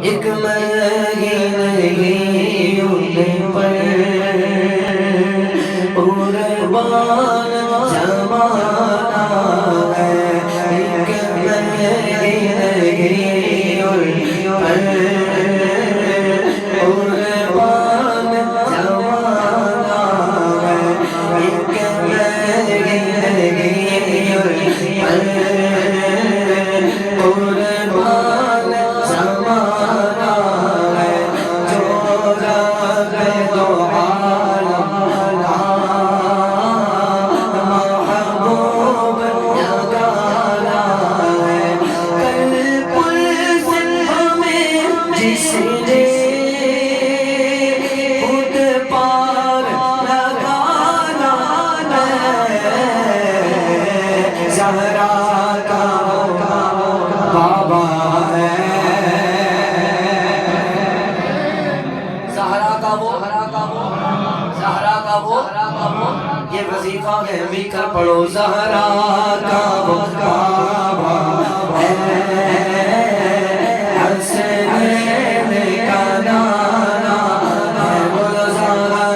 ایک نہیں ان پر قربان زمانہ ہے، ایک نہیں ان پر قربان زمانہ ہے، ایک نہیں ان پر قربان زمانہ ہے، جو رب دو عالم محبوب نگارا ہے، کل پلس ہمیں جس نے خود پار لگانا ہے، زہرا کا بابا ہے، زہرا کا وہ یہ وظیفہ ہے، مل کر پڑھو، زہرا کا وہ بابا ہے، حسنین کا نانا ہے، بولو زہرا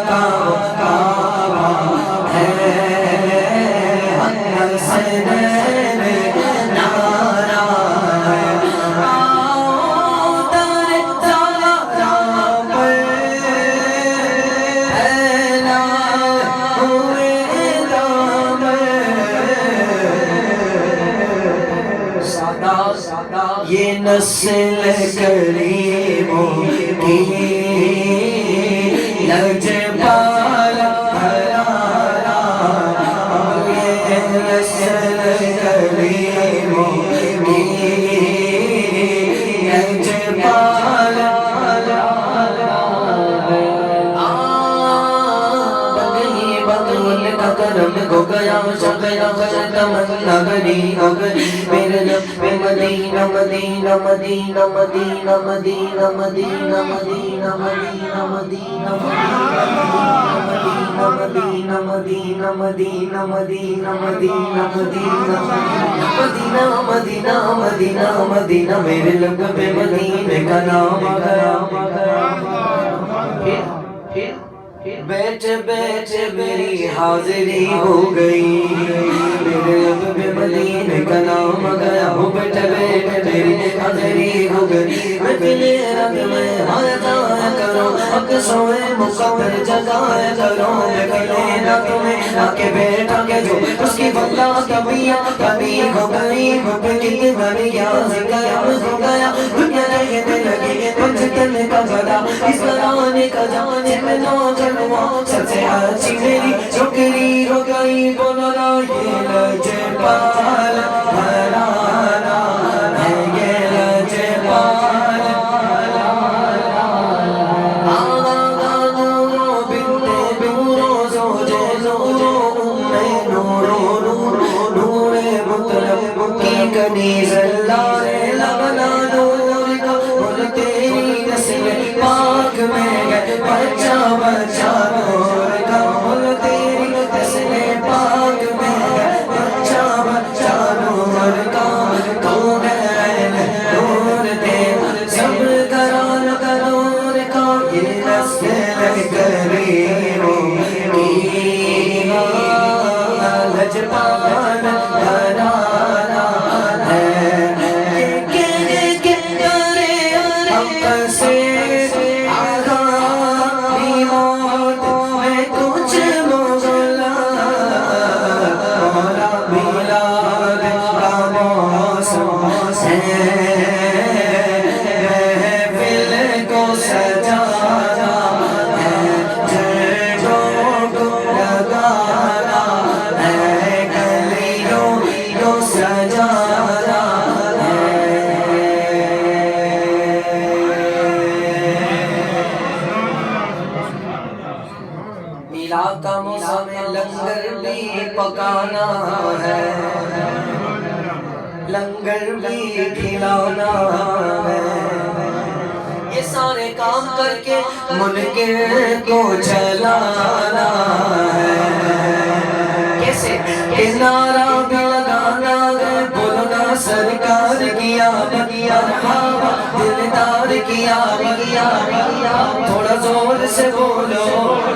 کا وہ بابا ہے، حسنین نانا ہے، آؤ در زہرا پر پھیلا ہوئے دامن، سادہ یہ نسل کریموں کی لجپال گھرانہ، یہ نسل کریموں کی لجپال کرم کو گیا شکیا تمنا گری ہو گئی میرے لب پہ مدینہ مدینہ مدینہ مدینہ مدینہ مدینہ مدینہ مدینہ مدینہ مدینہ مدینہ مدینہ مدینہ مدینہ مدینہ مدینہ مدینہ مدینہ میرے لب پہ مدینے کا نام آ گیا، بیٹھ بیٹھ میری حاضری ہو گئی، میرے لب پہ مدینے کا نام آ گیا، وہ بیٹھ بیٹھ میری حاضری ہو گئی، میں پلے رنگ میں آیا کروں، حق سوئے مقبر جگایا کروں، میں پلے رنگ میں آ کے بیٹھا کے جو اس کی بندہ کبھیاں کبھی ہو گئی، وہ پہ کتنی بڑی یاد قیام ہو گیا، دنیا کہنے لگی پنجتن کا بڑا اس گرانے کا جانے میں نو جنوا، سب سے اچھی میری چھوکری ہو گئی، بولو نا یہ لجپال گھرانہ ہے، یہ لجپال نورو بنتے نورو زوجے نورو امے نورو نور مطلب کی کنیز اللہ لگنا نور کا، بول تیری نسل پاک میں گئے بچہ بچہ نور کا، بول تیری نسل پاک میں گئے بچہ بچہ نور کا، کون ہے نور دے سب گران کا نور کا، یہ نسل کریموں کی لجپال گھرانہ ہے، میلاد کا موسم لنگر بھی پکانا ہے، لنگر بھی کھلانا ہے، یہ سارے کام کر کے ملک کو چلانا ہے، کیسے نعرہ بھی لگانا ہے، بولنا سرکار کیا مرحبا دل تھوڑا زور سے بولو